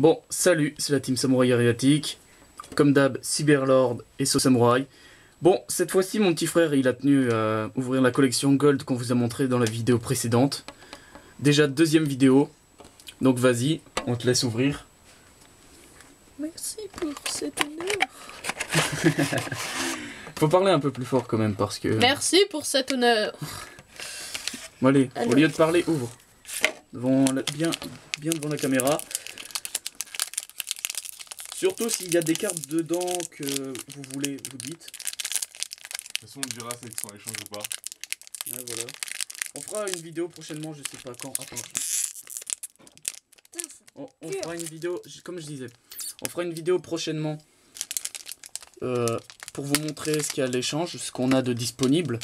Bon, salut, c'est la team Samouraï Ariatique. Comme d'hab, Cyberlord et Samouraï. Bon, cette fois-ci, mon petit frère, il a tenu à ouvrir la collection Gold qu'on vous a montré dans la vidéo précédente. Déjà, deuxième vidéo. Donc vas-y, on te laisse ouvrir. Merci pour cet honneur. Faut parler un peu plus fort quand même parce que... Merci pour cet honneur. Bon, allez, Alors. au lieu de parler, ouvre. Bien devant la caméra. Surtout s'il y a des cartes dedans que vous voulez, vous dites. De toute façon, on dira si elles sont échanges ou pas. Ouais, voilà. On fera une vidéo prochainement, je sais pas quand. Attends. On fera une vidéo, comme je disais, on fera une vidéo prochainement pour vous montrer ce qu'il y a à l'échange, ce qu'on a de disponible.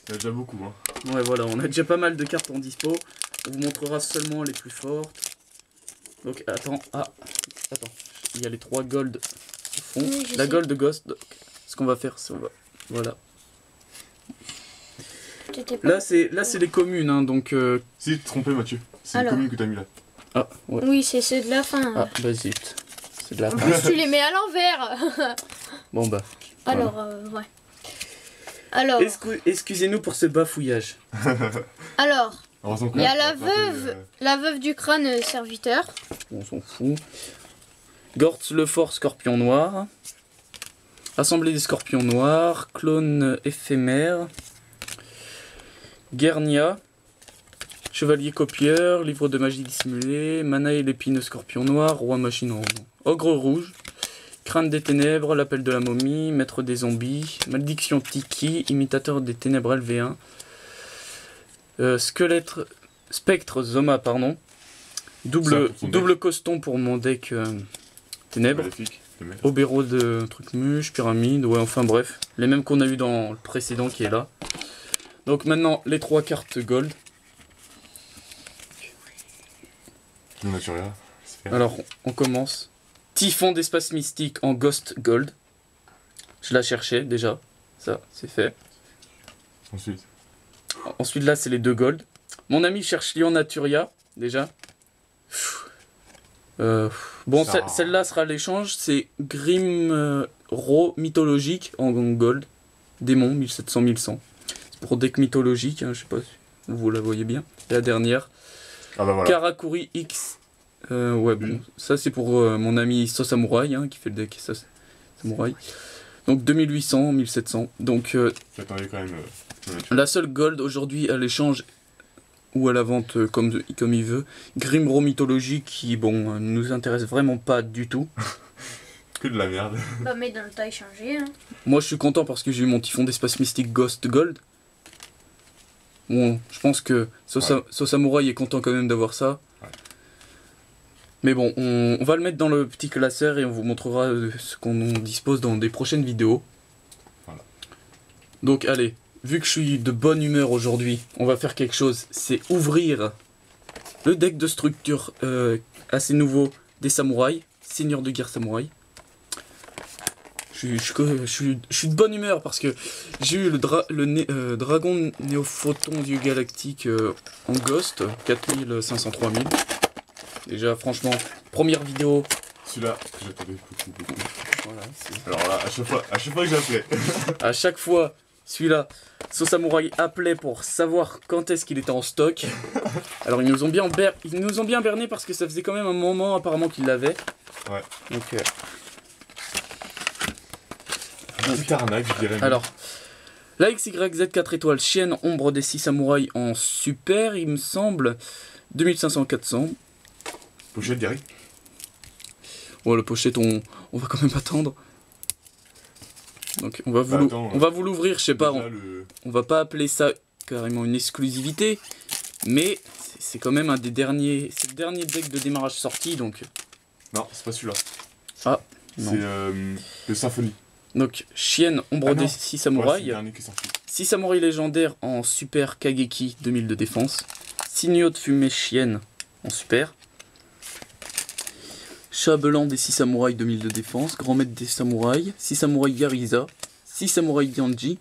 Il y a déjà beaucoup, hein. Ouais, voilà, on a déjà pas mal de cartes en dispo. On vous montrera seulement les plus fortes. Donc, attends, il y a les 3 gold au fond. Oui, La sais. gold de Ghost. Donc, ce qu'on va faire, c'est voilà. Là, c'est les communes, hein, donc. Si, tu t'es trompé, Mathieu. C'est les Alors. communes que t'as mis là. Ah, ouais. Oui, c'est ceux de la fin. Ah, bah zut. C'est de la En fin. plus, tu les mets à l'envers. Bon, bah. Alors, ouais. Alors, Excusez-nous pour ce bafouillage. alors, Heureusement qu'on il y a a la veuve du crâne serviteur. On s'en fout. Gortz le fort scorpion noir. Assemblée des scorpions noirs. Clone éphémère. Guernia. Chevalier copieur. Livre de magie dissimulée. Mana et l'épineux scorpion noir. Roi machine en ogre rouge. Crâne des ténèbres. L'appel de la momie. Maître des zombies. Malédiction Tiki. Imitateur des ténèbres LV1. Squelette. Spectre Zoma, pardon. Double coston pour mon deck ténèbres. Maléfique, le mec. Obéro de truc mûche, pyramide, ouais, enfin bref. Les mêmes qu'on a eu dans le précédent qui est là. Donc maintenant, les 3 cartes gold. Le Naturia. Alors, on commence. Typhon d'espace mystique en Ghost Gold. Je la cherchais déjà. Ça, c'est fait. Ensuite. Ensuite, là, c'est les 2 gold. Mon ami cherche Lion Naturia, déjà. Bon, Ça. celle-là sera l'échange. C'est Grim Ro mythologique en gold. Démon 1700-1100. C'est pour deck mythologique, hein, je sais pas si vous la voyez bien. Et la dernière. Ah bah voilà. Karakuri X. Ouais, bon, ça c'est pour mon ami Samouraï, hein, qui fait le deck Samouraï. Donc 2800-1700. Donc J'attendais quand même. Le Naturia. la seule gold aujourd'hui à l'échange ou à la vente comme il veut. Grimro mythologique qui, bon, nous intéresse vraiment pas du tout. Que de la merde. Bah, mais dans le tas échangé. Hein. Moi je suis content parce que j'ai eu mon typhon d'espace mystique Ghost Gold. Bon, je pense que Samouraï est content quand même d'avoir ça. Ouais. Mais bon, on va le mettre dans le petit classeur et on vous montrera ce qu'on dispose dans des prochaines vidéos. Voilà. Donc allez, vu que je suis de bonne humeur aujourd'hui, on va faire quelque chose, c'est ouvrir le deck de structure assez nouveau des samouraïs, seigneur de guerre samouraï. Je suis de bonne humeur parce que j'ai eu le dragon néophoton du galactique en Ghost, 4500-3000. Déjà franchement, première vidéo. Celui-là, j'attendais beaucoup. Voilà, Alors là, à chaque fois que j'appelais. à chaque fois, celui-là, Samouraï appelait pour savoir quand est-ce qu'il était en stock. Alors ils nous ont bien berné parce que ça faisait quand même un moment apparemment qu'ils l'avaient. Ouais. Donc Petite arnaque, je dirais. alors, la XYZ 4 étoiles, chienne ombre des 6 samouraïs en super, il me semble, 2500-400. Pochette direct. Oh, le pochette, on va quand même attendre. Donc, on va vous l'ouvrir, je sais pas, on va pas appeler ça carrément une exclusivité, mais c'est quand même un des derniers, c'est le dernier deck de démarrage sorti, donc... Non, c'est pas celui-là. Ah, non. C'est le Symphonie. Donc, chienne ombre des 6 samouraïs. Ouais, c'est le dernier qui est sorti. 6 samouraïs légendaires en super Kageki 2000 de défense. Signaux de fumée chienne en super. Chat blanc des 6 samouraïs 2000 de défense. Grand maître des samouraïs. 6 samouraïs Yariza. 6 samouraïs Yanji.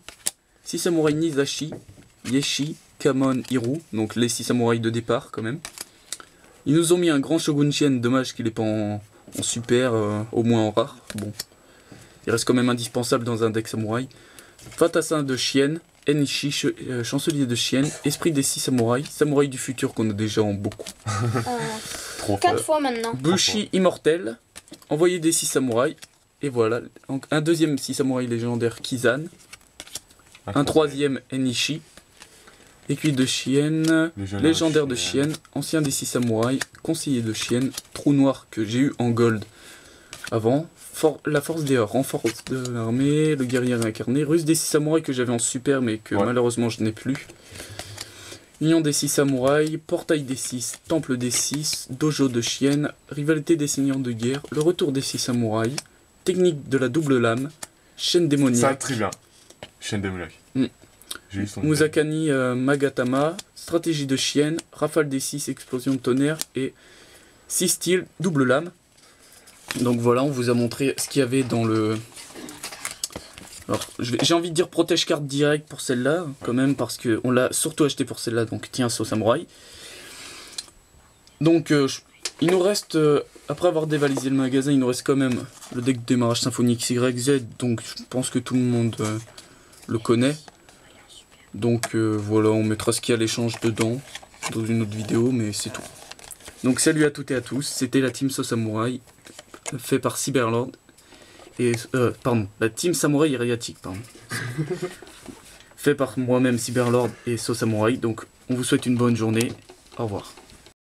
6 samouraïs Nizashi. Yeshi. Kamon, Hiru. Donc les 6 samouraïs de départ quand même. Ils nous ont mis un grand Shogun Chien, dommage qu'il n'est pas en super, au moins en rare. Bon, il reste quand même indispensable dans un deck samouraï. Fantassin de Chien, Enishi, chancelier de Chien, esprit des 6 samouraïs, samouraï du futur qu'on a déjà en beaucoup. 4 fois maintenant. Bushi immortel, envoyé des 6 samouraïs, et voilà, un deuxième 6 samouraïs légendaire Kizan, un troisième Enishi, aiguille de Chien, légendaire de Chien, ancien des 6 samouraïs, conseiller de Chien, trou noir que j'ai eu en gold avant, la force des renforce de l'armée, le guerrier incarné, russe des 6 samouraïs que j'avais en super mais que malheureusement je n'ai plus. Union des 6 samouraïs, portail des 6, temple des 6, dojo de Chien, rivalité des seigneurs de guerre, le retour des 6 samouraïs, technique de la double lame, chaîne démoniaque. Ça, très bien. Chaîne démoniaque. Musakani Magatama, stratégie de Chien, rafale des 6, explosion de tonnerre et 6 styles, double lame. Donc voilà, on vous a montré ce qu'il y avait dans le... Alors, j'ai envie de dire protège carte direct pour celle-là, quand même, parce qu'on l'a surtout acheté pour celle-là, donc tiens, Saut Samouraï. Donc, il nous reste, après avoir dévalisé le magasin, il nous reste quand même le deck de démarrage symphonique XYZ, donc je pense que tout le monde le connaît. Donc voilà, on mettra ce qu'il y a à l'échange dedans, dans une autre vidéo, mais c'est tout. Donc salut à toutes et à tous, c'était la team Saut Samouraï, fait par Cyberlord. Et, pardon, la team Samouraï Eriatique, pardon. Fait par moi-même, Cyberlord et Saut Samouraï. Donc, on vous souhaite une bonne journée. Au revoir.